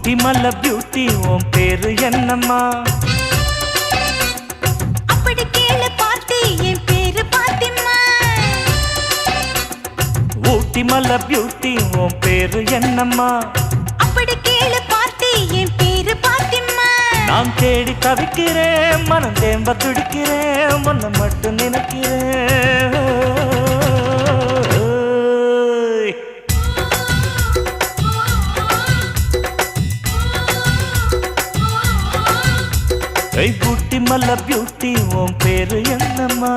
ஊட்டி மல்ல beauty உன் பேரு என்னம்மா? அப்படி கேளு பார்ட்டி என் பேரு பாத்திமா. ஊட்டி மல்ல பியூட்டி உன் பேரு என்னம்மா? அப்படி கேளு பார்ட்டி என் பேரு பாத்திமா. நான் தேடி தவிக்கிறேன், மனம் தேம்ப துடிக்கிறேன், உன்னை மட்டும் நினைக்கிறேன். ஊட்டி மல்ல பியூட்டி உன் பேரு என்னம்மா?